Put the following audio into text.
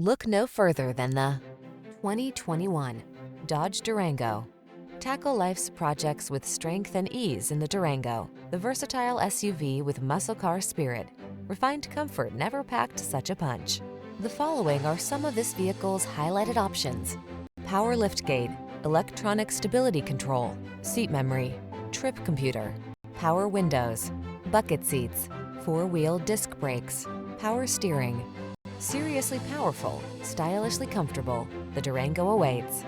Look no further than the 2021 Dodge Durango. Tackle life's projects with strength and ease in the Durango, the versatile SUV with muscle car spirit. Refined comfort never packed such a punch. The following are some of this vehicle's highlighted options: power liftgate, electronic stability control, seat memory, trip computer, power windows, bucket seats, four-wheel disc brakes, power steering. Seriously powerful, stylishly comfortable. The Durango awaits.